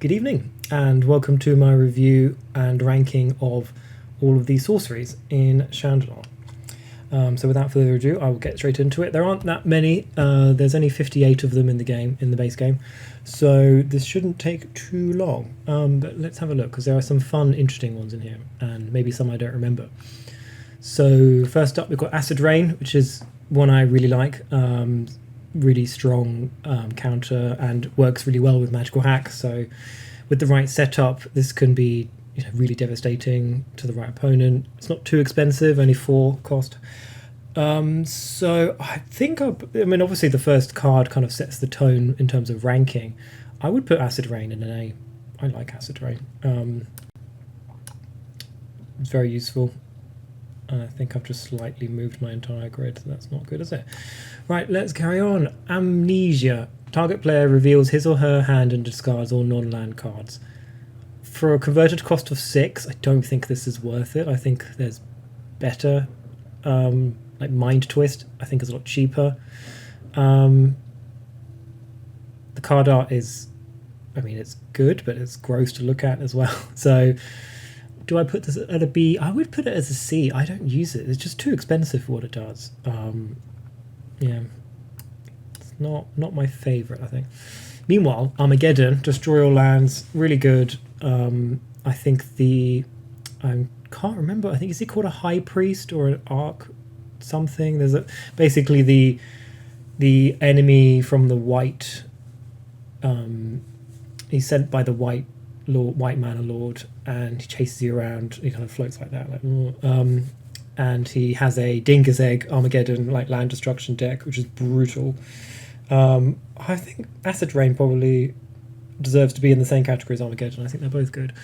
Good evening, and welcome to my review and ranking of all of the sorceries in Shandalar. So without further ado, I will get straight into it. There aren't that many. There's only 58 of them in the game, in the base game, so this shouldn't take too long. But let's have a look, because there are some fun, interesting ones in here, and maybe some I don't remember. So first up, we've got Acid Rain, which is one I really like. Really strong counter and works really well with magical hack. So with the right setup, this can be really devastating to the right opponent. It's not too expensive, only 4 cost. So I think obviously the first card kind of sets the tone in terms of ranking. I would put Acid Rain in an A. I like Acid Rain. It's very useful. I think I've just slightly moved my entire grid, so that's not good, is it? Right, let's carry on. Amnesia. Target player reveals his or her hand and discards all non-land cards. For a converted cost of 6, I don't think this is worth it. I think there's better. Like Mind Twist, I think is a lot cheaper. The card art is, it's good, but it's gross to look at as well. So do I put this at a B? I would put it as a C. I don't use it. It's just too expensive for what it does. Yeah, it's not my favourite, I think. Meanwhile, Armageddon, destroy all lands, really good. I think I can't remember. I think, is he called a High Priest or an Arc something? There's basically the enemy from the white. He's sent by the white mana lord, and he chases you around. He kind of floats like that, and he has a Dingus Egg Armageddon like land destruction deck, which is brutal. I think Acid Rain probably deserves to be in the same category as Armageddon. I think they're both good.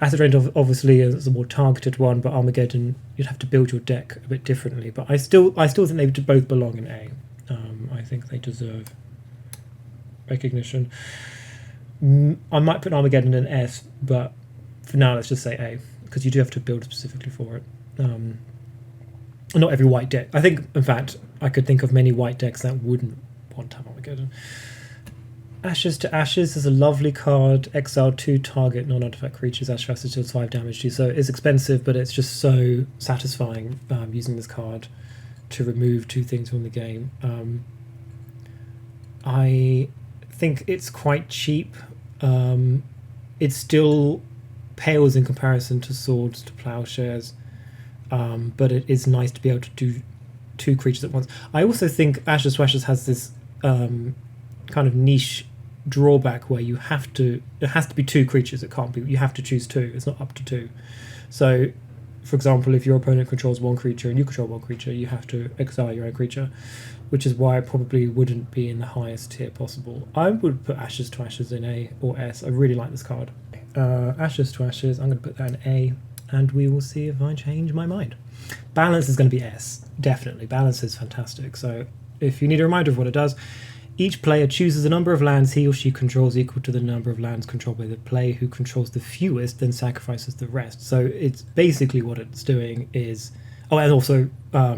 Acid Rain obviously is a more targeted one, but Armageddon, you'd have to build your deck a bit differently. But I still think they both belong in A. I think they deserve recognition. I might put Armageddon in S, but for now let's just say A, because you do have to build specifically for it. Not every white deck. I think, in fact, I could think of many white decks that wouldn't want to have Armageddon. Ashes to Ashes is a lovely card. Exile 2 target non-artifact creatures. Ashes to Ashes deals 5 damage to you. So it's expensive, but it's just so satisfying using this card to remove 2 things from the game. I think it's quite cheap. It still pales in comparison to Swords to Plowshares, but it is nice to be able to do 2 creatures at once. I also think Ashes to Ashes has this kind of niche drawback where it has to be 2 creatures. It can't be, you have to choose 2. It's not up to 2. So for example, if your opponent controls 1 creature and you control 1 creature, you have to exile your own creature, which is why it probably wouldn't be in the highest tier possible. I would put Ashes to Ashes in A or S. I really like this card. Ashes to Ashes, I'm going to put that in A, and we will see if I change my mind. Balance is going to be S, definitely. Balance is fantastic. So if you need a reminder of what it does, each player chooses a number of lands he or she controls equal to the number of lands controlled by the player who controls the fewest, then sacrifices the rest. So it's basically what it's doing is... Oh, and also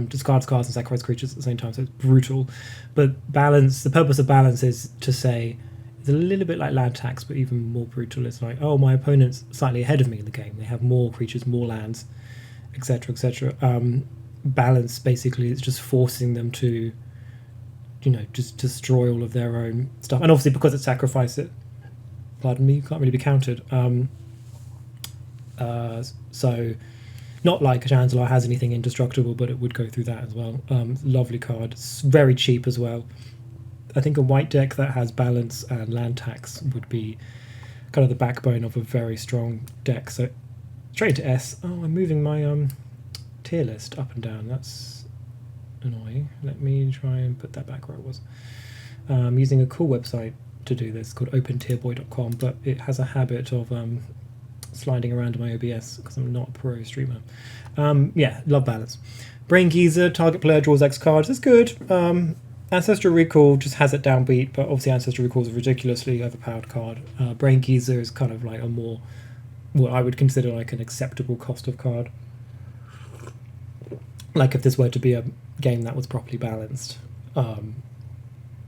discards cards and sacrifice creatures at the same time, so it's brutal. But balance, the purpose of balance is to say, it's a little bit like land tax, but even more brutal. It's like, oh, my opponent's slightly ahead of me in the game. They have more creatures, more lands, etc., etc. Balance, basically, is just forcing them to just destroy all of their own stuff. And obviously, because it sacrificed it, pardon me, can't really be countered. So not like Shandalar has anything indestructible, but it would go through that as well. Lovely card. It's very cheap as well. I think a white deck that has balance and land tax would be kind of the backbone of a very strong deck. So straight to S. Oh, I'm moving my tier list up and down. That's annoying. Let me try and put that back where it was. I'm using a cool website to do this called opentierboy.com, but it has a habit of sliding around in my OBS because I'm not a pro streamer. Yeah, love balance. Brain Geezer, target player draws X cards. It's good. Ancestral Recall just has it downbeat, but obviously Ancestral Recall is a ridiculously overpowered card. Brain Geezer is kind of like a more, what I would consider like an acceptable cost of card. Like if this were to be a game that was properly balanced,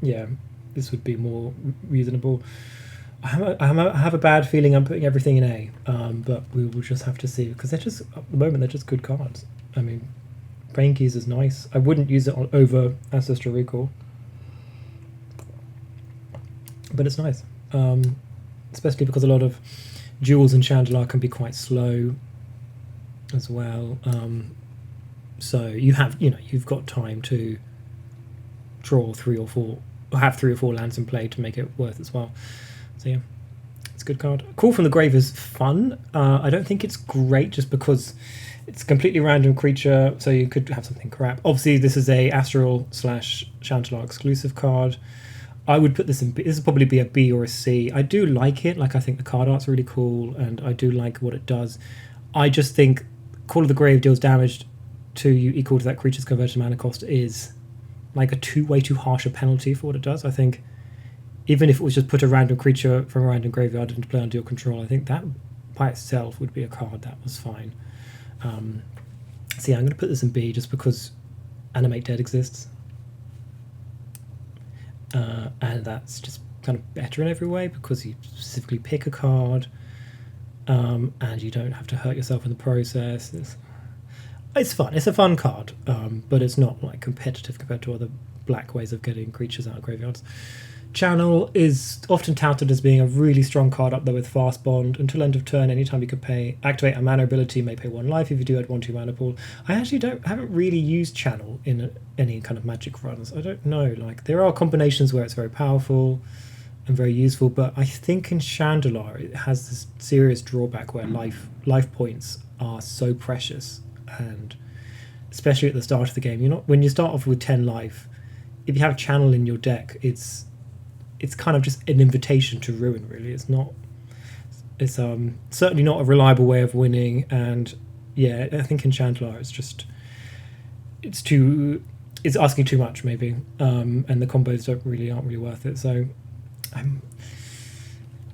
yeah, this would be more reasonable. I have a bad feeling I'm putting everything in A, but we will just have to see because at the moment they're just good cards. I mean, Brain Keys is nice. I wouldn't use it over Ancestral Recall, but it's nice, especially because a lot of duels in Shandalar can be quite slow as well. So you've got time to draw 3 or 4, or have 3 or 4 lands in play to make it worth as well. So yeah, it's a good card. Call from the Grave is fun. I don't think it's great just because it's a completely random creature, so you could have something crap. Obviously, this is a Astral / Shandalar exclusive card. I would put this in B. This would probably be a B or a C. I do like it. Like, I think the card art's really cool, and I do like what it does. I just think Call of the Grave deals damage to you equal to that creature's converted mana cost is like way too harsh a penalty for what it does. I think even if it was just put a random creature from a random graveyard into play under your control, I think that by itself would be a card that was fine. So yeah, I'm going to put this in B just because Animate Dead exists. And that's just kind of better in every way because you specifically pick a card, and you don't have to hurt yourself in the process. It's fun. It's a fun card, but it's not like competitive compared to other black ways of getting creatures out of graveyards. Channel is often touted as being a really strong card up there with Fast Bond. Until end of turn, anytime you can activate a mana ability, you may pay 1 life if you do add 1/2 mana pool. I actually haven't really used Channel in any kind of Magic runs. I don't know. Like, there are combinations where it's very powerful and very useful, but I think in Shandalar it has this serious drawback where life points are so precious, and especially at the start of the game, when you start off with 10 life, if you have Channel in your deck, it's kind of just an invitation to ruin, really. It's certainly not a reliable way of winning, and yeah, I think in Shandalar it's asking too much maybe, and the combos aren't really worth it. So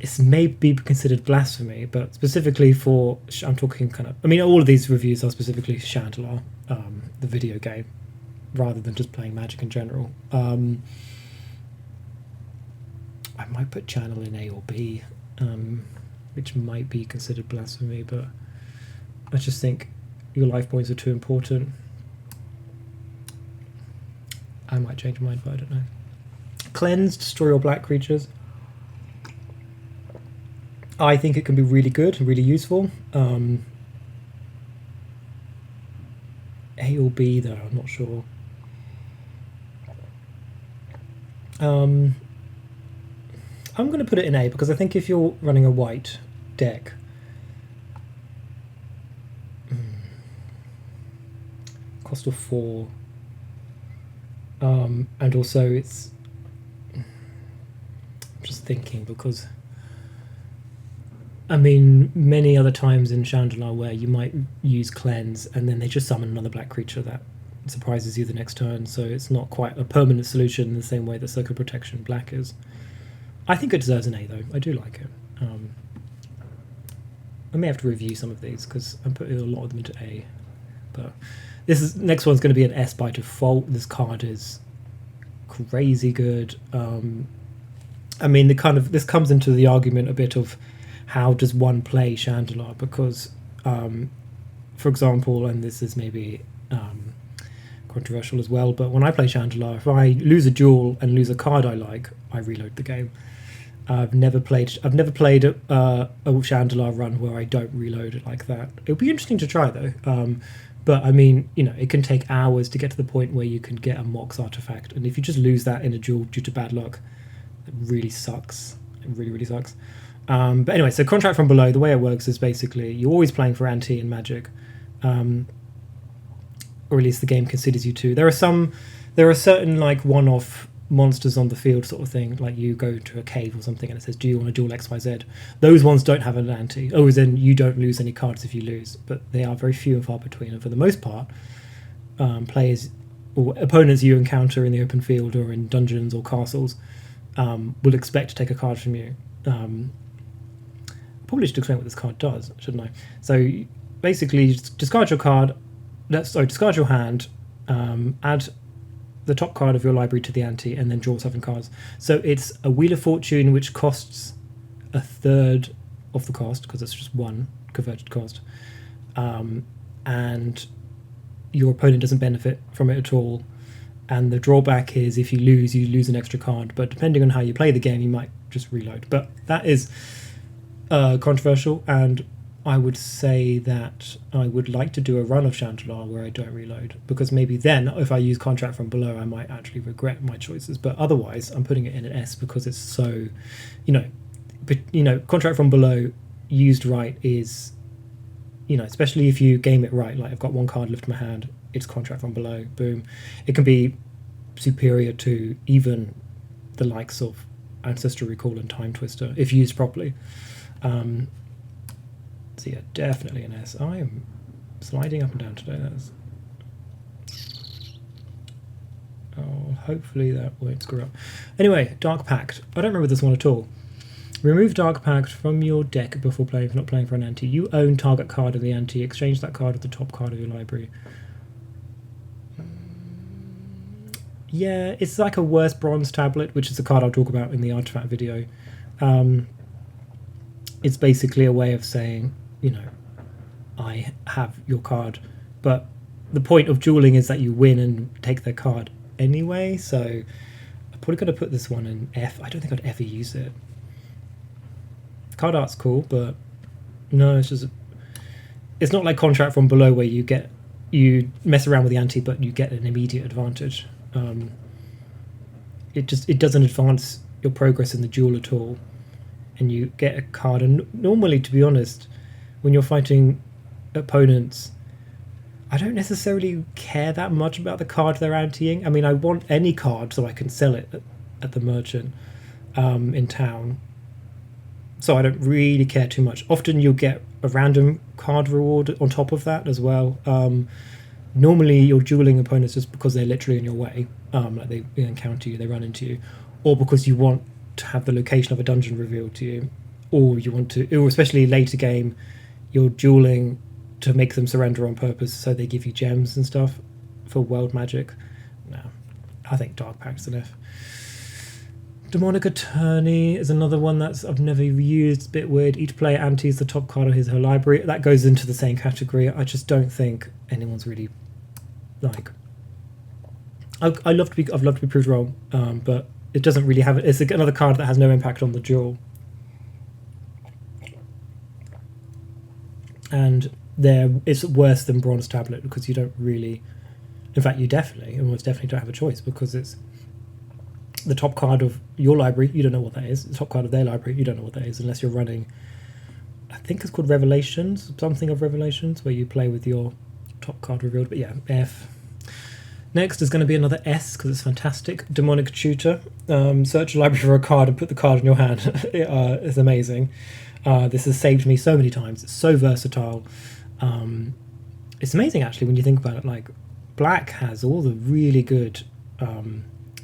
it's maybe considered blasphemy, but specifically I'm talking kind of, I mean, all of these reviews are specifically Shandalar, the video game, rather than just playing Magic in general. I might put Channel in A or B, which might be considered blasphemy, but I just think your life points are too important. I might change my mind, but I don't know. Cleanse, destroy all black creatures. I think it can be really good and really useful. A or B, though, I'm not sure. I'm going to put it in A because I think if you're running a white deck, cost of 4, and also it's, I'm just thinking because, I mean, many other times in Shandalar where you might use Cleanse and then they just summon another black creature that surprises you the next turn, so it's not quite a permanent solution in the same way that Circle Protection black is. I think it deserves an A, though. I do like it. I may have to review some of these because I'm putting a lot of them into A. But next one's going to be an S by default. This card is crazy good. I mean, this comes into the argument a bit of how does one play Shandalar, because, for example, and this is maybe controversial as well, but when I play Shandalar, if I lose a duel and lose a card I like, I reload the game. I've never played a Shandalar run where I don't reload it like that. It would be interesting to try, though. But I mean, it can take hours to get to the point where you can get a Mox artifact, and if you just lose that in a duel due to bad luck, it really sucks. It really, really sucks. But anyway, so Contract from Below, the way it works is basically you're always playing for Ante in Magic, or at least the game considers you to. There are certain like one-off monsters on the field sort of thing, like you go to a cave or something and it says, do you want to duel XYZ? Those ones don't have an ante. Oh, then you don't lose any cards if you lose, but they are very few and far between, and for the most part, players or opponents you encounter in the open field or in dungeons or castles will expect to take a card from you. Probably should explain what this card does, shouldn't I? So basically, you discard your card, discard your hand, add the top card of your library to the ante, and then draw 7 cards. So it's a Wheel of Fortune which costs a third of the cost because it's just one converted cost, and your opponent doesn't benefit from it at all. And the drawback is if you lose an extra card, but depending on how you play the game, you might just reload. But that is controversial, and I would say that I would like to do a run of Shandalar where I don't reload, because maybe then if I use Contract from Below, I might actually regret my choices. But otherwise, I'm putting it in an S because it's so, Contract from Below used right is, especially if you game it right. Like I've got one card left in my hand, it's Contract from Below, boom. It can be superior to even the likes of Ancestral Recall and Time Twister if used properly. So yeah, definitely an S. I am sliding up and down today. Hopefully that won't screw up. Anyway, Dark Pact. I don't remember this one at all. Remove Dark Pact from your deck before playing if not playing for an ante. You own target card of the ante. Exchange that card with the top card of your library. Yeah, it's like a worse bronze tablet, which is a card I'll talk about in the artifact video. It's basically a way of saying, I have your card, but the point of dueling is that you win and take their card anyway, so I'm probably going to put this one in F. I don't think I'd ever use it. Card art's cool, but no, it's not like Contract from Below where you mess around with the ante, but you get an immediate advantage. It doesn't advance your progress in the duel at all, and you get a card. And normally, to be honest, when you're fighting opponents, I don't necessarily care that much about the card they're anteing. I mean, I want any card so I can sell it at the merchant in town, so I don't really care too much. Often you'll get a random card reward on top of that as well. Normally you're dueling opponents just because they're literally in your way, like they encounter you, they run into you, or because you want to have the location of a dungeon revealed to you, or especially later game, you're dueling to make them surrender on purpose, so they give you gems and stuff for world magic. No, I think Dark Pact's an F. Demonic Attorney is another one I've never used. It's a bit weird. Each player antes the top card of his or her library. That goes into the same category. I just don't think anyone's really like. I'd love to be proved wrong, but it doesn't really have it. It's another card that has no impact on the duel, and it's worse than Bronze Tablet because you don't really. In fact, you almost definitely don't have a choice because it's the top card of your library, you don't know what that is. The top card of their library, you don't know what that is unless you're running, I think it's called Revelations, something of Revelations, where you play with your top card revealed. But yeah, F. Next is going to be another S because it's fantastic. Demonic Tutor. Search your library for a card and put the card in your hand. It's amazing. This has saved me so many times. It's so versatile. It's amazing actually when you think about it. Like, Black has all the really good...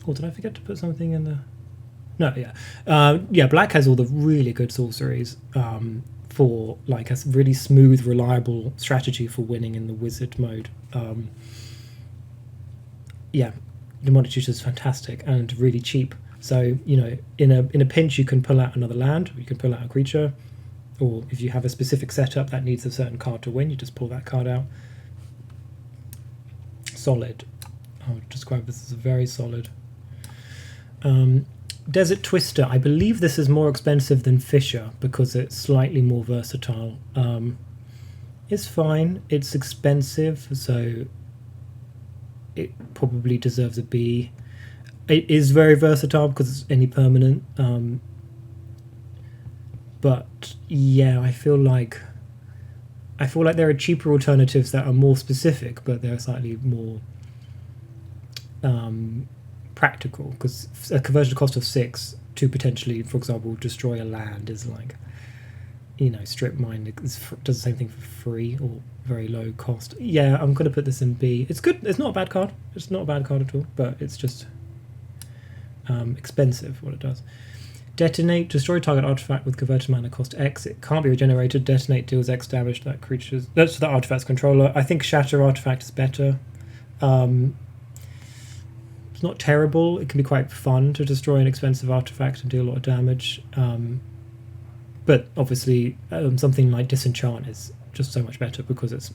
Oh, did I forget to put something in there? No, yeah. Black has all the really good sorceries for like a really smooth, reliable strategy for winning in the wizard mode. Demonic Tutor is fantastic and really cheap. So, in a pinch you can pull out another land, you can pull out a creature, or if you have a specific setup that needs a certain card to win, you just pull that card out. Solid. I would describe this as very solid. Desert Twister. I believe this is more expensive than Fisher because it's slightly more versatile. It's fine. It's expensive, so it probably deserves a B. It is very versatile because it's any permanent. But yeah, I feel like there are cheaper alternatives that are more specific, but they're slightly more practical, because a conversion cost of 6 to potentially, for example, destroy a land is like, strip mine does the same thing for free or very low cost. Yeah, I'm going to put this in B. It's good. It's not a bad card. It's not a bad card at all, but it's just expensive what it does. Detonate. Destroy target artifact with converted mana cost X. It can't be regenerated. Detonate deals X damage to that creature's... That's to the artifact's controller. I think Shatter Artifact is better. It's not terrible. It can be quite fun to destroy an expensive artifact and deal a lot of damage. but obviously something like Disenchant is just so much better because it's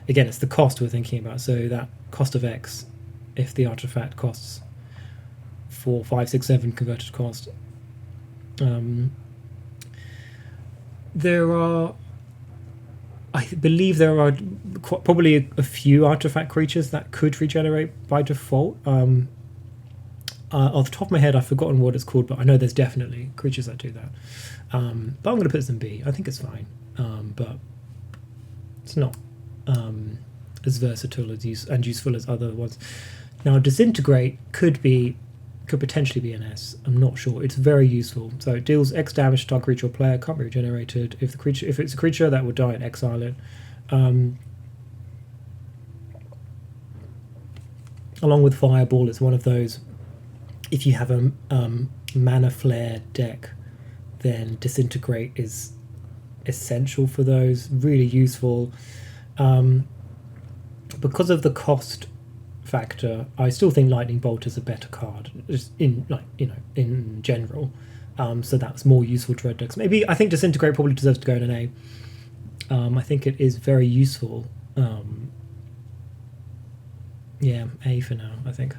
the cost we're thinking about. So that cost of X, if the artifact costs 4, 5, 6, 7 converted cost. I believe there are probably a few artifact creatures that could regenerate by default. Off the top of my head, I've forgotten what it's called, but I know there's definitely creatures that do that. But I'm going to put this in B. I think it's fine, but it's not as versatile and useful as other ones. Now, Disintegrate could potentially be an S. I'm not sure. It's very useful. So it deals X damage to target creature or player, can't be regenerated. If it's a creature that would die and exile it. Along with Fireball, it's one of those. If you have a mana flare deck, then Disintegrate is essential for those. Really useful. Because of the cost factor, I still think Lightning Bolt is a better card, just in general. So that's more useful to red decks. Maybe I think Disintegrate probably deserves to go in an A. I think it is very useful. Yeah, A for now, I think.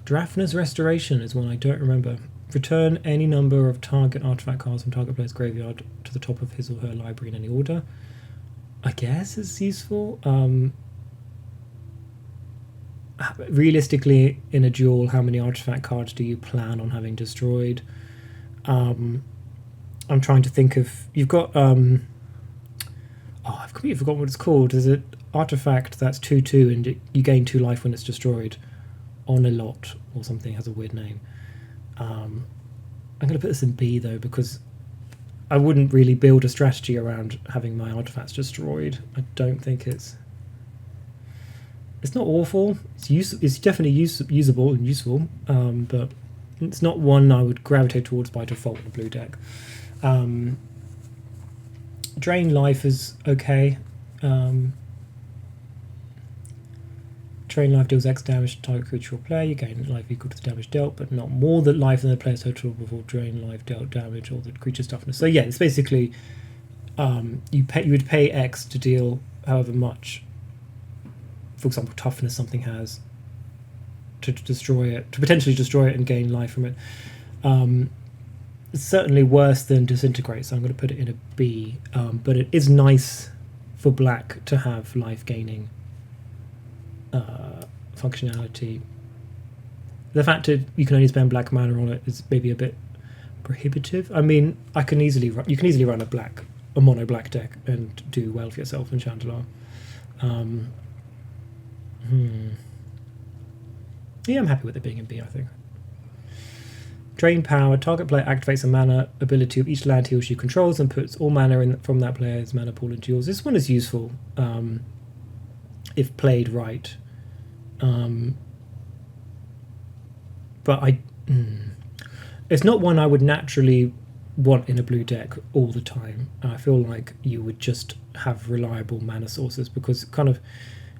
Drafner's Restoration is one I don't remember. Return any number of target artifact cards from target player's graveyard to the top of his or her library in any order. I guess it's useful. Realistically, in a duel, how many artifact cards do you plan on having destroyed? I'm trying to think of... You've got... I've completely forgotten what it's called. There's an artifact that's 2/2 and you gain 2 life when it's destroyed. On a lot or something, has a weird name. I'm going to put this in B though, because I wouldn't really build a strategy around having my artifacts destroyed. I don't think it's not awful. It's definitely usable and useful, but it's not one I would gravitate towards by default in a blue deck. Drain life is okay. Drain life deals X damage to target creature or player. You gain life equal to the damage dealt, but not more than life than the player's total before drain life dealt damage or the creature's toughness. So yeah, it's basically you would pay X to deal however much, for example, toughness something has, to potentially destroy it and gain life from it. It's certainly worse than Disintegrate, so I'm going to put it in a B. But it is nice for black to have life gaining functionality. The fact that you can only spend black mana on it is maybe a bit prohibitive. I mean, you can easily run a mono black deck and do well for yourself in Shandalar. Yeah, I'm happy with it being in B, I think. Drain power. Target player activates a mana ability of each land he or she controls and puts all mana from that player's mana pool into yours. This one is useful if played right. But it's not one I would naturally want in a blue deck all the time. I feel like you would just have reliable mana sources, because kind of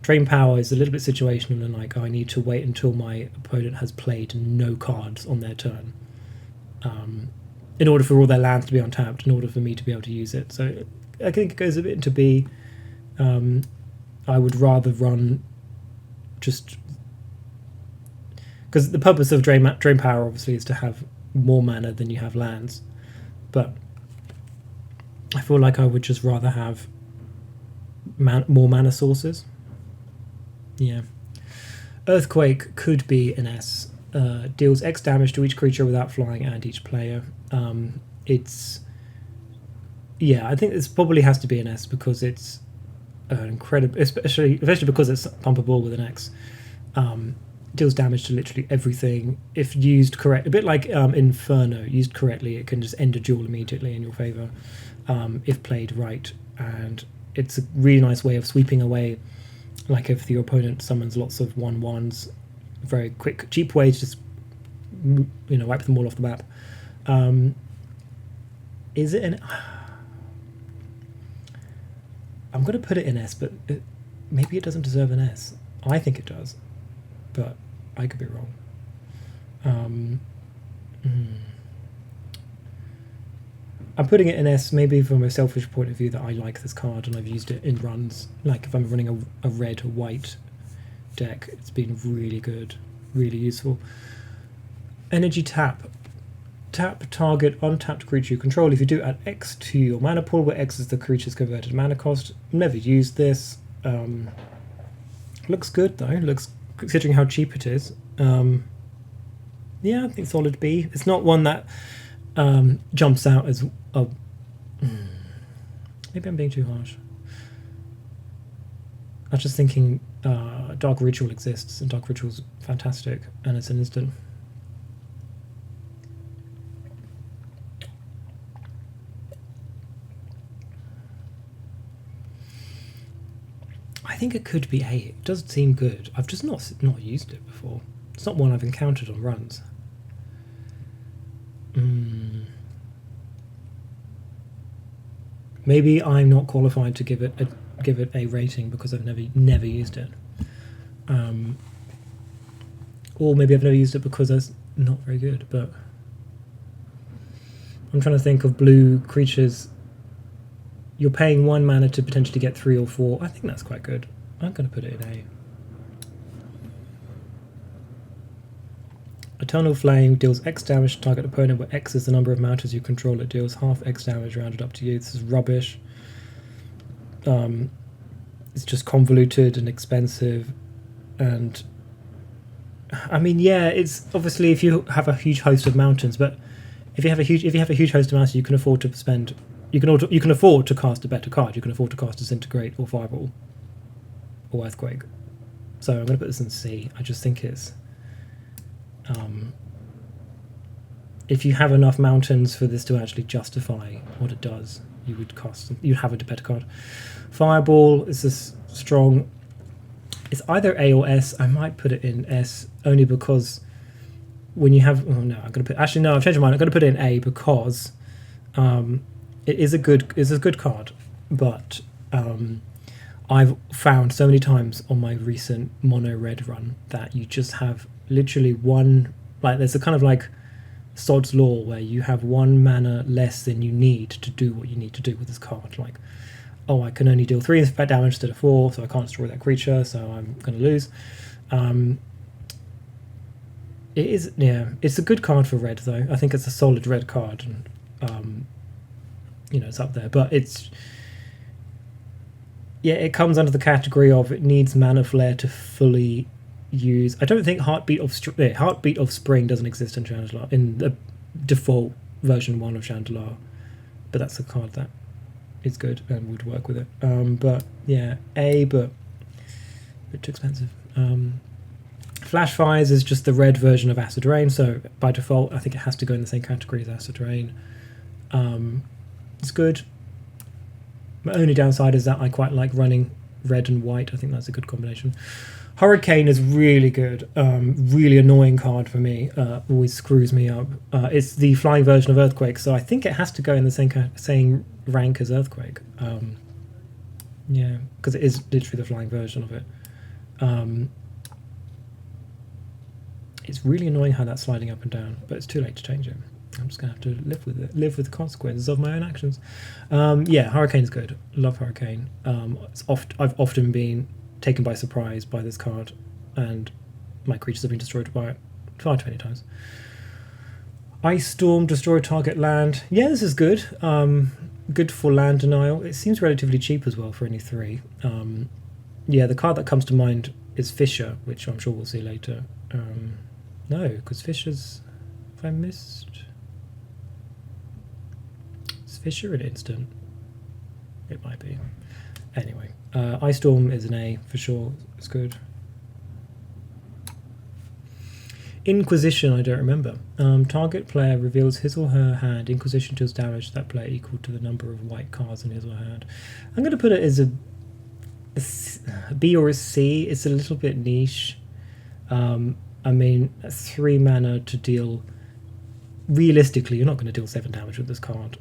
drain power is a little bit situational, and like I need to wait until my opponent has played no cards on their turn in order for all their lands to be untapped, in order for me to be able to use it. So I think it goes a bit into B. I would rather run just... Because the purpose of drain power obviously is to have more mana than you have lands, but I feel like I would just rather have more mana sources. Yeah. Earthquake could be an S. Deals X damage to each creature without flying and each player. I think this probably has to be an S, because it's incredible, especially because it's pumpable with an X. Deals damage to literally everything if used correct. A bit like Inferno, used correctly, it can just end a duel immediately in your favor if played right. And it's a really nice way of sweeping away, like if your opponent summons lots of 1/1s, very quick, cheap way to just wipe them all off the map. Is it an... I'm going to put it in S, but maybe it doesn't deserve an S. I think it does, but I could be wrong. I'm putting it in S maybe from a selfish point of view that I like this card and I've used it in runs. Like if I'm running a red or white deck, it's been really good, really useful. Energy tap. Tap target untapped creature you control. If you do, add X to your mana pool, where X is the creature's converted mana cost. Never used this. Looks good though. Looks, considering how cheap it is. Yeah, I think solid B. It's not one that jumps out as a. Maybe I'm being too harsh. I was just thinking Dark Ritual exists, and Dark Ritual's fantastic, and it's an instant. I think it could be A. It does seem good. I've just not used it before. It's not one I've encountered on runs. Maybe I'm not qualified to give it a rating because I've never used it. Or maybe I've never used it because it's not very good. But I'm trying to think of blue creatures. You're paying 1 mana to potentially get 3 or 4. I think that's quite good. I'm going to put it in A. Eternal Flame deals X damage to target opponent, where X is the number of mountains you control. It deals half X damage rounded up to you. This is rubbish. It's just convoluted and expensive. And I mean, yeah, it's obviously if you have a huge host of mountains, but if you have a huge host of mountains, you can afford to spend. You can afford to cast a better card. You can afford to cast Disintegrate or Fireball or Earthquake. So I'm going to put this in C. I just think it's if you have enough mountains for this to actually justify what it does, you would cast. You'd have a better card. Fireball is this strong. It's either A or S. I might put it in S only because when you have. Oh no, I'm going to put. Actually, no, I've changed my mind. I'm going to put it in A because. It is a good card, but I've found so many times on my recent mono red run that you just have literally one, like there's a kind of like Sod's Law where you have 1 mana less than you need to do what you need to do with this card. Like, oh, I can only deal 3 damage instead of 4, so I can't destroy that creature, so I'm going to lose. It is, yeah, it's a good card for red though. I think it's a solid red card, and it's up there, but it's, yeah, it comes under the category of it needs Mana Flare to fully use. I don't think Heartbeat of Spring doesn't exist in Shandalar, in the default version 1 of Shandalar, but that's a card that is good and would work with it. But yeah, A, but a bit too expensive. Flash Fires is just the red version of Acid Rain, so by default I think it has to go in the same category as Acid Rain. It's good. My only downside is that I quite like running red and white. I think that's a good combination. Hurricane is really good. Really annoying card for me. Always screws me up. It's the flying version of Earthquake, so I think it has to go in the same rank as Earthquake. Yeah, because it is literally the flying version of it. It's really annoying how that's sliding up and down, but it's too late to change it. I'm just going to have to live with it, live with the consequences of my own actions. Yeah, Hurricane's good. Love Hurricane. I've often been taken by surprise by this card, and my creatures have been destroyed by it far too many times. Ice Storm, destroy target land. Yeah, this is good. Good for land denial. It seems relatively cheap as well for only 3. Yeah, the card that comes to mind is Fissure, which I'm sure we'll see later. No, because Fissure's... If I missed... Is Fissure an instant? It might be. Anyway, Ice Storm is an A for sure. It's good. Inquisition, I don't remember. Target player reveals his or her hand. Inquisition deals damage to that player equal to the number of white cards in his or her hand. I'm going to put it as a B or a C. It's a little bit niche. I mean, 3 mana to deal... Realistically, you're not going to deal 7 damage with this card.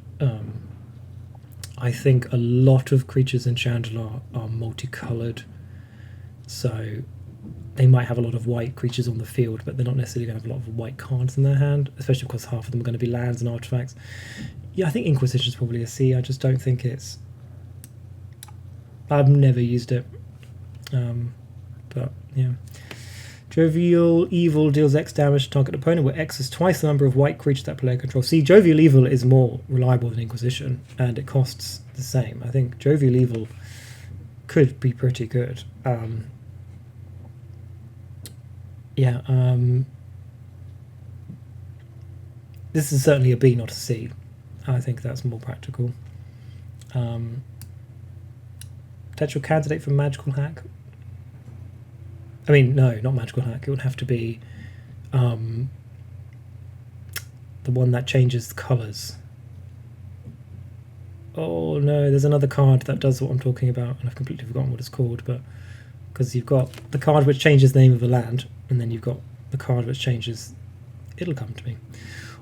I think a lot of creatures in Shandalar are multicoloured, so they might have a lot of white creatures on the field, but they're not necessarily going to have a lot of white cards in their hand, especially because half of them are going to be lands and artifacts. Yeah, I think Inquisition is probably a C. I just don't think it's... I've never used it. But, yeah. Jovial Evil deals X damage to target opponent, where X is twice the number of white creatures that player controls. See, Jovial Evil is more reliable than Inquisition, and it costs the same. I think Jovial Evil could be pretty good. This is certainly a B, not a C. I think that's more practical. Potential candidate for Magical Hack. I mean, no, not Magical Hack. It would have to be the one that changes the colours. Oh no, there's another card that does what I'm talking about, and I've completely forgotten what it's called, but because you've got the card which changes the name of a land, and then you've got the card which changes... It'll come to me.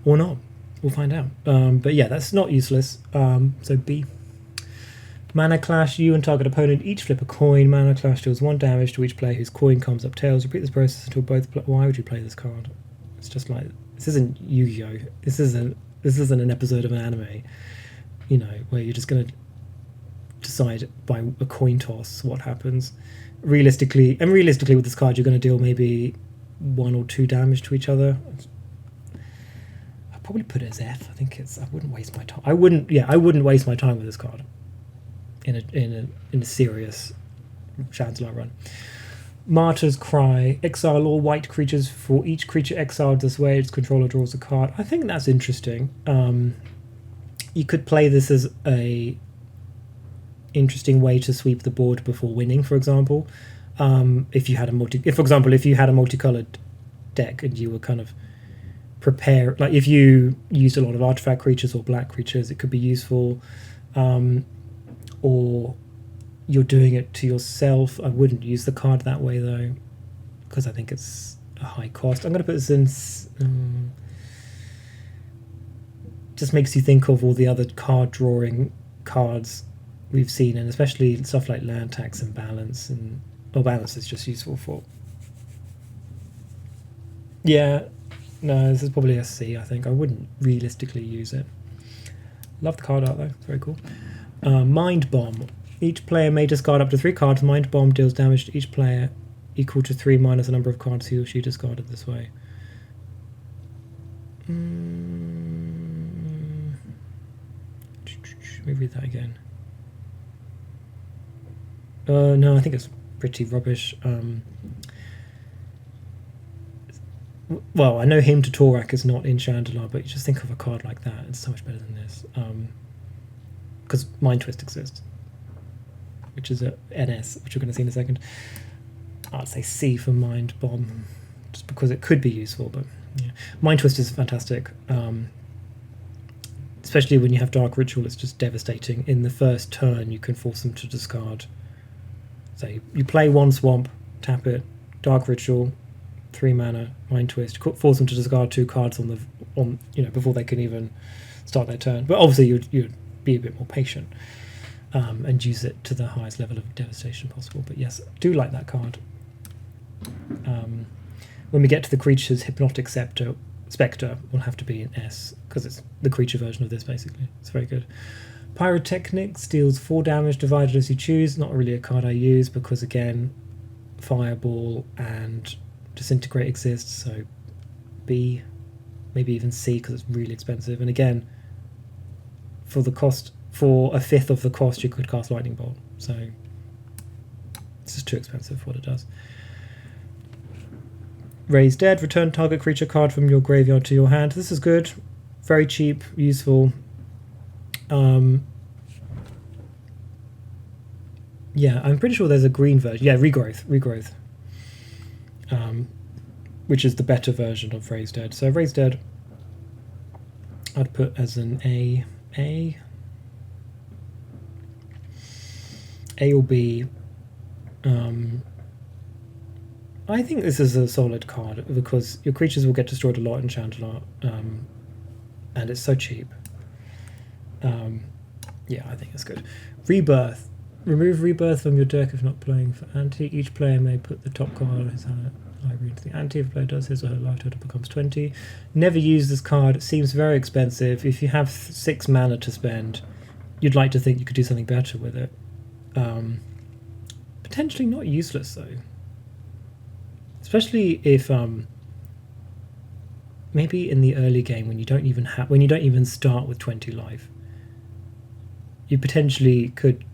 Or not. We'll find out. But yeah, that's not useless. So B. Mana Clash. You and target opponent each flip a coin. Mana Clash deals 1 damage to each player whose coin comes up tails. Repeat this process until both... Why would you play this card? It's just like... This isn't Yu-Gi-Oh! This isn't an episode of an anime, you know, where you're just going to decide by a coin toss what happens. Realistically with this card, you're going to deal maybe 1 or 2 damage to each other. I'd probably put it as F. I think it's... I wouldn't waste my time. I wouldn't waste my time with this card in a serious Shandalar run. Martyr's Cry. Exile all white creatures. For each creature exiled this way, its controller draws a card. I think that's interesting. You could play this as a interesting way to sweep the board before winning, for example. If you had a multicolored deck and you were kind of prepare, like if you used a lot of artifact creatures or black creatures, it could be useful. Or you're doing it to yourself. I wouldn't use the card that way though, because I think it's a high cost. I'm going to put this in... just makes you think of all the other card drawing cards we've seen, and especially stuff like land tax and balance. And balance is just useful for... Yeah, no, this is probably a C, I think. I wouldn't realistically use it. Love the card art though, it's very cool. Mind Bomb. Each player may discard up to 3 cards. Mind Bomb deals damage to each player equal to 3 minus the number of cards he or she discarded this way. Let me read that again. No, I think it's pretty rubbish. Well, I know Hymn to Torak is not in Shandalar, but you just think of a card like that. It's so much better than this. Because Mind Twist exists, which is a NS, which we're going to see in a second. I'd say C for Mind Bomb, just because it could be useful. But yeah. Mind Twist is fantastic, especially when you have Dark Ritual. It's just devastating. In the first turn, you can force them to discard. So you play 1 swamp, tap it, Dark Ritual, 3 mana, Mind Twist, force them to discard 2 cards before they can even start their turn. But obviously, you'd be a bit more patient and use it to the highest level of devastation possible. But yes, I do like that card. When we get to the creatures, Hypnotic Spectre will have to be an S, because it's the creature version of this, basically. It's very good. Pyrotechnics deals 4 damage divided as you choose. Not really a card I use, because again, Fireball and Disintegrate exists, so B, maybe even C, because it's really expensive. And again, for a fifth of the cost, you could cast Lightning Bolt. So it's just too expensive for what it does. Raise Dead. Return target creature card from your graveyard to your hand. This is good. Very cheap. Useful. Yeah, I'm pretty sure there's a green version. Yeah, Regrowth. Which is the better version of Raise Dead. So Raise Dead, I'd put as an A or B. I think this is a solid card because your creatures will get destroyed a lot in Shandalar, and it's so cheap. Yeah, I think it's good. Rebirth. Remove Rebirth from your deck if not playing for anti. Each player may put the top card of his hand. library into the ante. If a player does, his or her life total becomes 20. Never use this card. It seems very expensive. If you have 6 mana to spend, you'd like to think you could do something better with it. Potentially not useless though. Especially if maybe in the early game when you don't even start with 20 life, you potentially could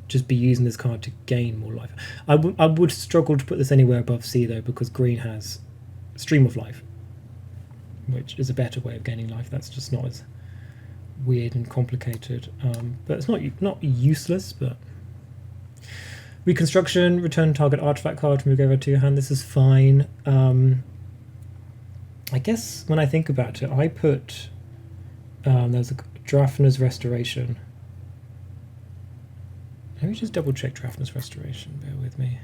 just be using this card to gain more life. I would struggle to put this anywhere above C though, because green has Stream of Life, which is a better way of gaining life. That's just not as weird and complicated, but it's not useless. But Reconstruction, return target artifact card from your graveyard to your hand. This is fine. I guess when I think about it, I put there's a Drafner's Restoration. Let me just double check Drafner's Restoration, bear with me.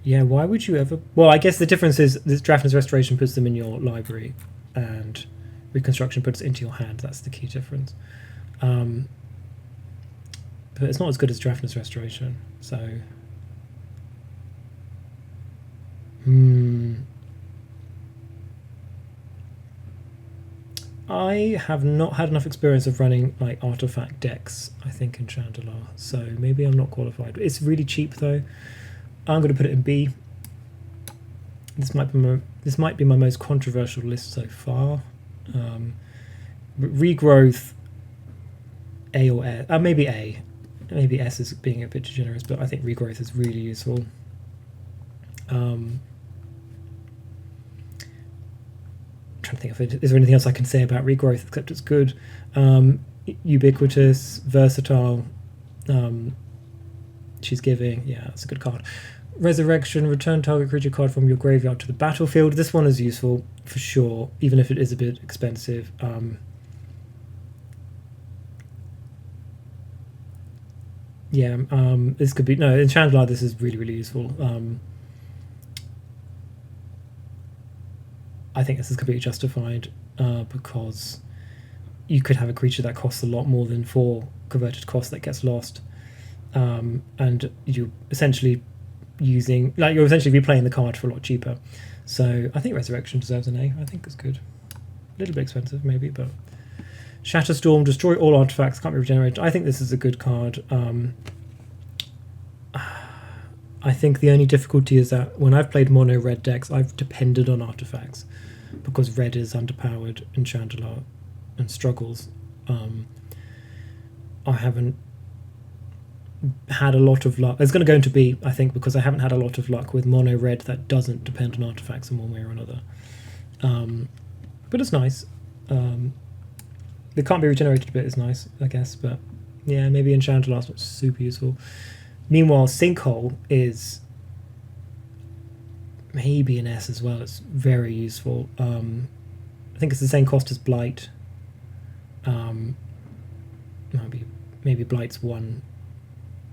Yeah, why would you ever... Well, I guess the difference is this Drafner's Restoration puts them in your library and Reconstruction puts it into your hand. That's the key difference. But it's not as good as Drafner's Restoration, so... I have not had enough experience of running like artifact decks, I think, in Shandalar, so maybe I'm not qualified. It's really cheap though. I'm going to put it in B. This might be my most controversial list so far. Regrowth, A or S, maybe A. Maybe S is being a bit too generous, but I think Regrowth is really useful. Trying to think if is there anything else I can say about Regrowth except it's good. Ubiquitous, versatile. She's giving. Yeah, that's a good card. Resurrection, return target creature card from your graveyard to the battlefield. This one is useful for sure, even if it is a bit expensive. This could be... No, in Shandalar this is really, really useful. I think this is completely justified because you could have a creature that costs a lot more than 4 converted cost that gets lost, and you're essentially replaying the card for a lot cheaper. So I think Resurrection deserves an A. I think it's good. A little bit expensive maybe, but Shatterstorm, destroy all artifacts, can't be regenerated. I think this is a good card. I think the only difficulty is that when I've played mono red decks, I've depended on artifacts because red is underpowered in Shandalar and struggles. I haven't had a lot of luck. It's going to go into B, I think, because I haven't had a lot of luck with mono red that doesn't depend on artifacts in one way or another. But it's nice. The can't be regenerated bit is nice, I guess, but yeah, maybe in Shandalar it's not super useful. Meanwhile, Sinkhole is maybe an S as well. It's very useful. I think it's the same cost as Blight. Maybe Blight's 1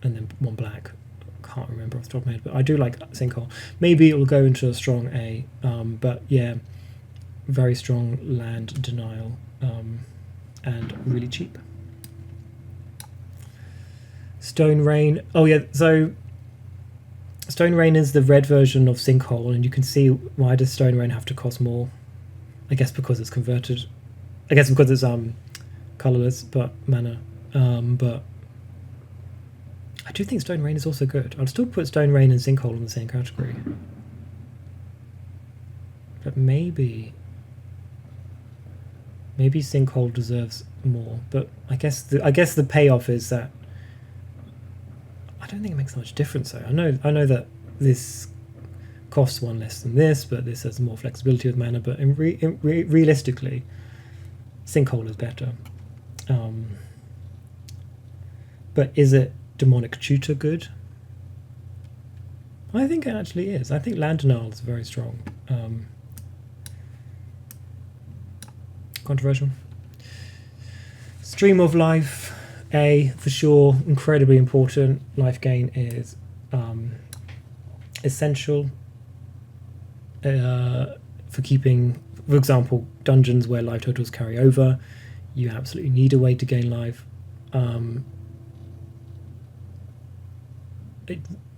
and then 1 black. Can't remember off the top of my head, but I do like Sinkhole. Maybe it will go into a strong A, but yeah, very strong land denial and really cheap. Stone Rain. Oh yeah, so Stone Rain is the red version of Sinkhole, and you can see why does Stone Rain have to cost more? I guess because it's converted. I guess because it's colorless, but mana. But I do think Stone Rain is also good. I'd still put Stone Rain and Sinkhole in the same category. But maybe Sinkhole deserves more. But I guess the payoff is that I don't think it makes much difference though. I know that this costs 1 less than this, but this has more flexibility with mana. But realistically, Sinkhole is better. But is it Demonic Tutor good? I think it actually is. I think Land Denial is very strong. Controversial. Stream of Life, A for sure, incredibly important. Life gain is essential for keeping, for example, dungeons where life totals carry over. You absolutely need a way to gain life.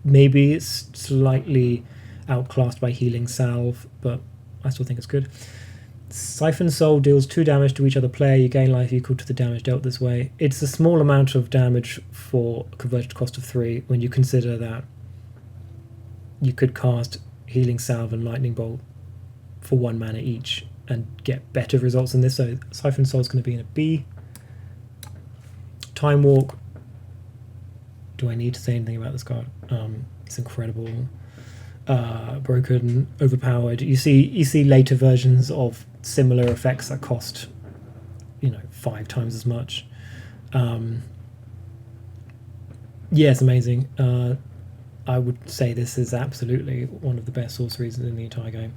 maybe it's slightly outclassed by Healing Salve, but I still think it's good. Siphon Soul deals 2 damage to each other player. You gain life equal to the damage dealt this way. It's a small amount of damage for a converted cost of 3 when you consider that you could cast Healing Salve and Lightning Bolt for 1 mana each and get better results than this. So Siphon Soul is going to be in a B. Time Walk. Do I need to say anything about this card? It's incredible. Broken, overpowered. You see later versions of similar effects that cost 5 times as much. It's amazing. I would say this is absolutely one of the best sorceries in the entire game.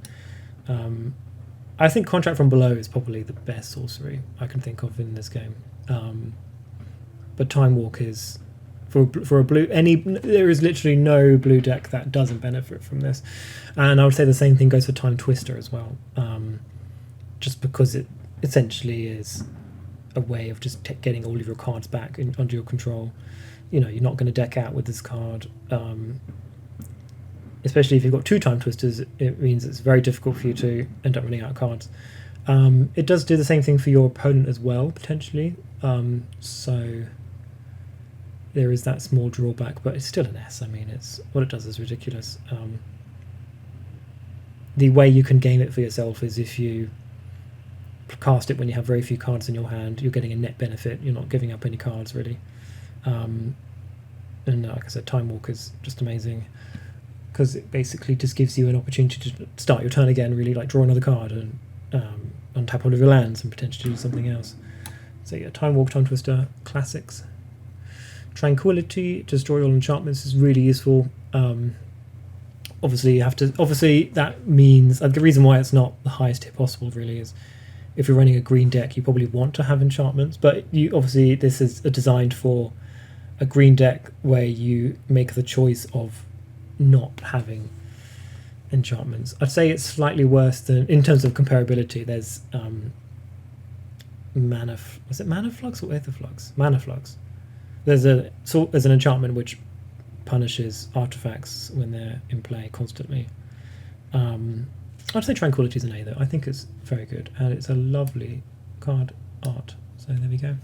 I think Contract from Below is probably the best sorcery I can think of in this game. But Time Walk is for a blue. There is literally no blue deck that doesn't benefit from this, and I would say the same thing goes for Time Twister as well. Just because it essentially is a way of just getting all of your cards back under your control. You're not going to deck out with this card. Especially if you've got 2 Time Twisters, it means it's very difficult for you to end up running out of cards. It does do the same thing for your opponent as well, potentially. So there is that small drawback, but it's still an S. I mean, what it does is ridiculous. The way you can game it for yourself is if you cast it when you have very few cards in your hand, you're getting a net benefit. You're not giving up any cards, really. And like I said, Time Walk is just amazing because it basically just gives you an opportunity to start your turn again, really, like draw another card and untap one of your lands and potentially do something else. So yeah, Time Walk, Time Twister, classics. Tranquility, destroy all enchantments is really useful. Obviously that means the reason why it's not the highest tier possible really is if you're running a green deck, you probably want to have enchantments, but this is designed for a green deck where you make the choice of not having enchantments. I'd say it's slightly worse than in terms of comparability. There's Mana Flux or Aether Flux? Mana Flux. There's an enchantment which punishes artifacts when they're in play constantly. I'd say Tranquility is an A though. I think it's very good and it's a lovely card art. So there we go.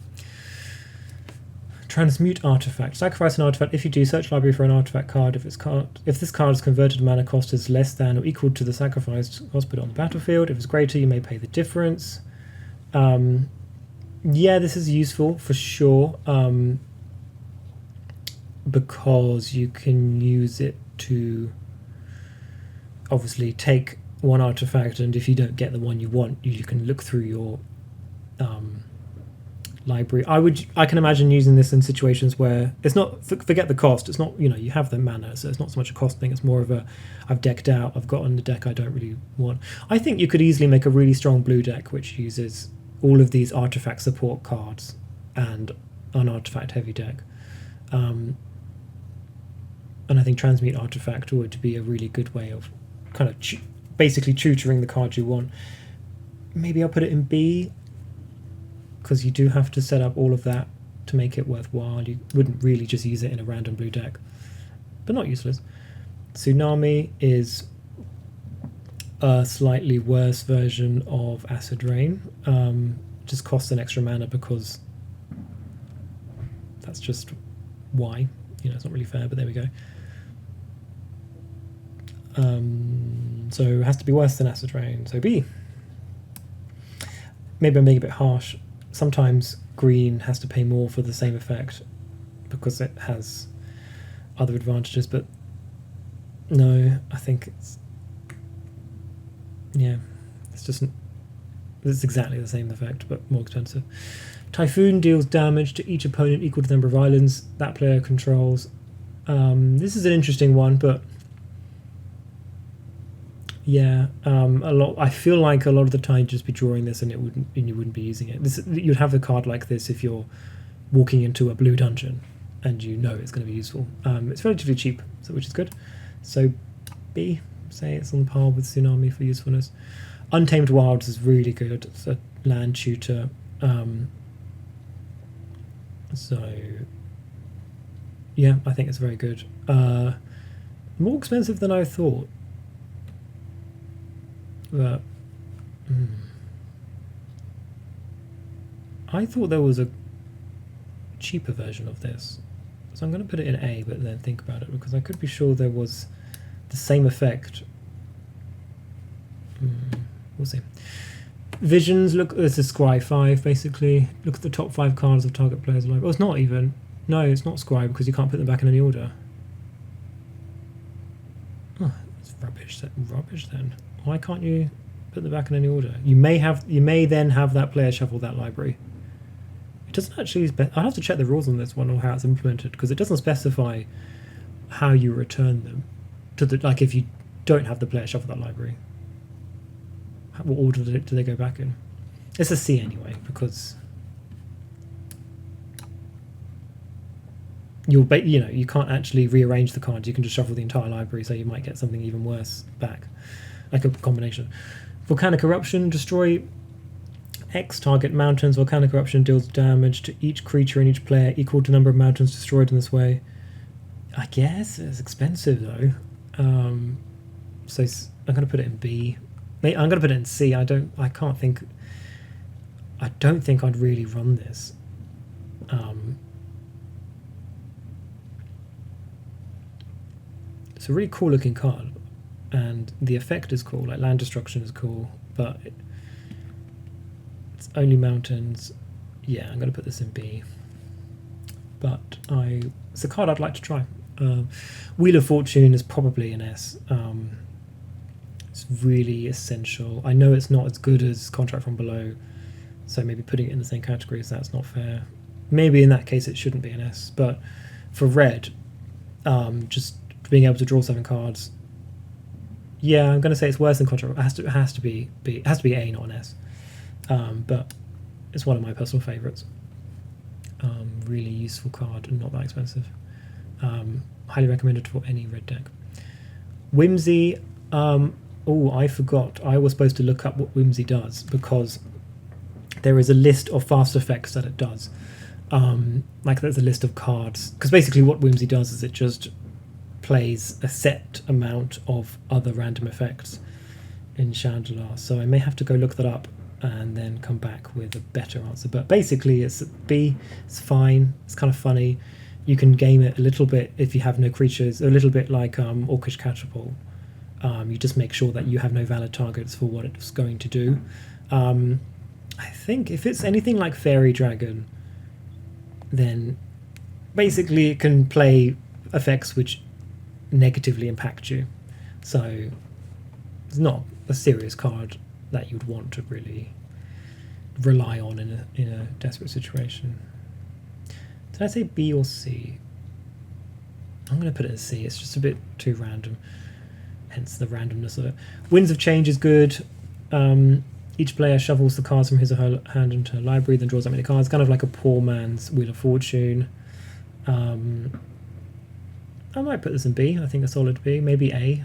Transmute Artifact. Sacrifice an artifact. If you do, search library for an artifact card. If this card is converted, mana cost is less than or equal to the sacrificed cost, put it on the battlefield. If it's greater, you may pay the difference. Yeah, this is useful for sure. Because you can use it to obviously take one artifact, and if you don't get the one you want, you can look through your library. I can imagine using this in situations where it's not, forget the cost, it's not, you have the mana, so it's not so much a cost thing, it's more of a I've decked out, I've got on the deck I don't really want. I think you could easily make a really strong blue deck which uses all of these artifact support cards and an artifact heavy deck. And I think Transmute Artifact would be a really good way of kind of basically tutoring the cards you want. Maybe I'll put it in B, because you do have to set up all of that to make it worthwhile. You wouldn't really just use it in a random blue deck, but not useless. Tsunami is a slightly worse version of Acid Rain. Just costs an extra mana because that's just why. It's not really fair, but there we go. So it has to be worse than Acid Rain, so B. Maybe I'm being a bit harsh. Sometimes green has to pay more for the same effect because it has other advantages, but no, I think it's exactly the same effect, but more expensive. Typhoon deals damage to each opponent equal to the number of islands that player controls. This is an interesting one, but yeah, I feel like a lot of the time you'd just be drawing this and you wouldn't be using it. You'd have a card like this if you're walking into a blue dungeon and it's going to be useful. It's relatively cheap, which is good. So B, say it's on par with Tsunami for usefulness. Untamed Wilds is really good. It's a land tutor. So yeah, I think it's very good. More expensive than I thought. But I thought there was a cheaper version of this. So I'm going to put it in A, but then think about it, because I could be sure there was the same effect. We'll see. Visions, look, it's a Scry 5, basically. Look at the top 5 cards of target players' library. Oh, it's not even. No, it's not Scry, because you can't put them back in any order. Oh, it's rubbish then. Why can't you put them back in any order? You may then have that player shuffle that library. It doesn't actually. I'll have to check the rules on this one or how it's implemented, because it doesn't specify how you return them to the, like, if you don't have the player shuffle that library. What order do they go back in? It's a C anyway, because you can't actually rearrange the cards. You can just shuffle the entire library, so you might get something even worse back, like a combination. Volcanic Eruption, destroy X target mountains. Volcanic Eruption deals damage to each creature and each player equal to the number of mountains destroyed in this way. I guess it's expensive though, so I'm going to put it in B. I'm going to put it in C. I don't think I'd really run this. It's a really cool looking card, and the effect is cool. Like, land destruction is cool, but it's only mountains. Yeah, I'm going to put this in B. But it's a card I'd like to try. Wheel of Fortune is probably an S. It's really essential. I know it's not as good as Contract from Below, so maybe putting it in the same category as that's not fair. Maybe in that case it shouldn't be an S, but for red, just being able to draw 7 cards, yeah, I'm going to say it's worse than Contract. It has to be B. It has to be A, not an S. But it's one of my personal favourites. Really useful card and not that expensive. Highly recommended for any red deck. Whimsy. Oh, I forgot. I was supposed to look up what Whimsy does, because there is a list of fast effects that it does. Like, there's a list of cards. Because basically what Whimsy does is it just plays a set amount of other random effects in Shandalar. So I may have to go look that up and then come back with a better answer. But basically it's B. It's fine. It's kind of funny. You can game it a little bit if you have no creatures, a little bit like Orcish Catapult. You just make sure that you have no valid targets for what it's going to do. I think if it's anything like Fairy Dragon, then basically it can play effects which negatively impact you. So it's not a serious card that you'd want to really rely on in a desperate situation. Did I say B or C? I'm going to put it as C. It's just a bit too random, hence the randomness of it. Winds of Change is good. Each player shovels the cards from his or her hand into a library, then draws that many cards. Kind of like a poor man's Wheel of Fortune. I might put this in B. I think a solid B. Maybe A.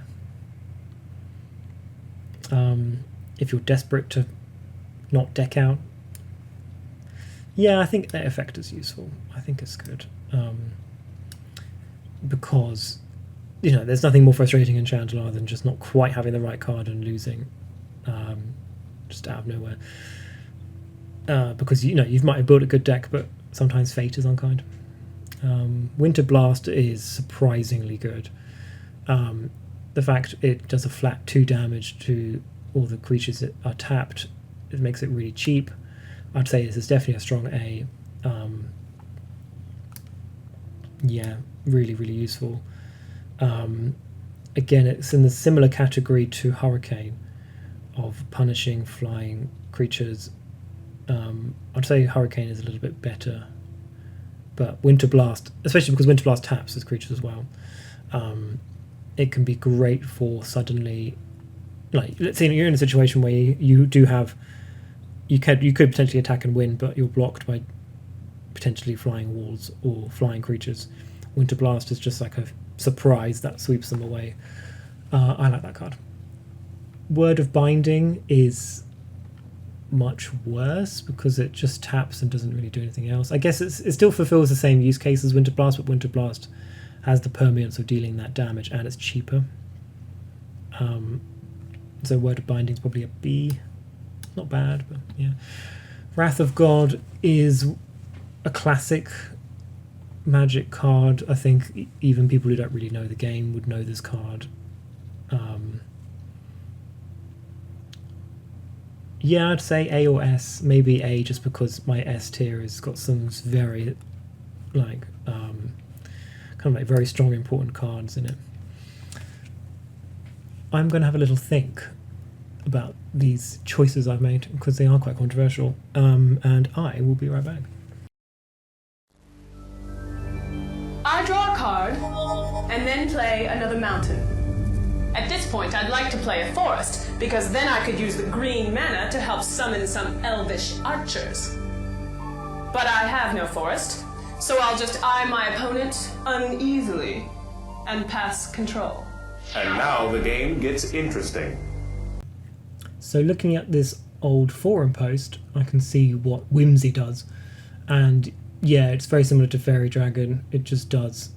If you're desperate to not deck out. Yeah, I think that effect is useful. I think it's good. Because, there's nothing more frustrating in Shandalar than just not quite having the right card and losing just out of nowhere. Because, you might have built a good deck, but sometimes fate is unkind. Winter Blast is surprisingly good. The fact it does a flat 2 damage to all the creatures that are tapped, it makes it really cheap. I'd say this is definitely a strong A. Yeah, really, really useful. Again, it's in the similar category to Hurricane of punishing flying creatures. I'd say Hurricane is a little bit better, but Winter Blast, especially because Winter Blast taps as creatures as well, it can be great for suddenly, like, let's say you're in a situation where you could potentially attack and win, but you're blocked by potentially flying walls or flying creatures. Winter Blast is just like a surprise that sweeps them away. I like that card. Word of Binding is much worse because it just taps and doesn't really do anything else. I guess it still fulfills the same use case as Winter Blast, but Winter Blast has the permanence of dealing that damage, and it's cheaper. So Word of Binding is probably a B. Not bad, but yeah. Wrath of God is a classic Magic card. I think even people who don't really know the game would know this card. Yeah, I'd say A or S. Maybe A, just because my S tier has got some very, like, kind of like very strong, important cards in it. I'm going to have a little think about these choices I've made, because they are quite controversial, and I will be right back. I draw a card, and then play another mountain. At this point, I'd like to play a forest, because then I could use the green mana to help summon some elvish archers. But I have no forest, so I'll just eye my opponent uneasily and pass control. And now the game gets interesting. So looking at this old forum post, I can see what Whimsy does, and yeah, it's very similar to Fairy Dragon. It just does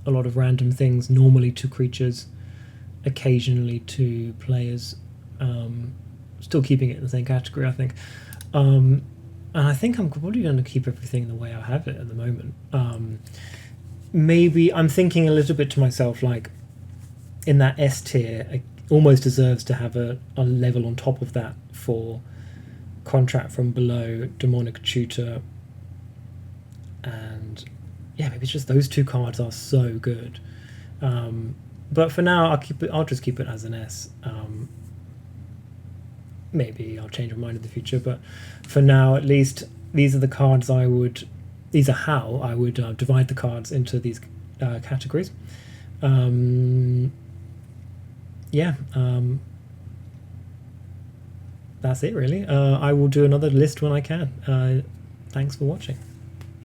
a lot of random things, normally to creatures, occasionally to players, still keeping it in the same category, I think. And I think I'm probably going to keep everything the way I have it at the moment. Maybe I'm thinking a little bit to myself, like, in that S tier, it almost deserves to have a level on top of that for Contract from Below, Demonic Tutor, and yeah, maybe it's just those two cards are so good. But for now, I'll just keep it as an S. Maybe I'll change my mind in the future, but for now, at least, these are the cards these are how I would divide the cards into these categories. That's it really. I will do another list when I can. Thanks for watching.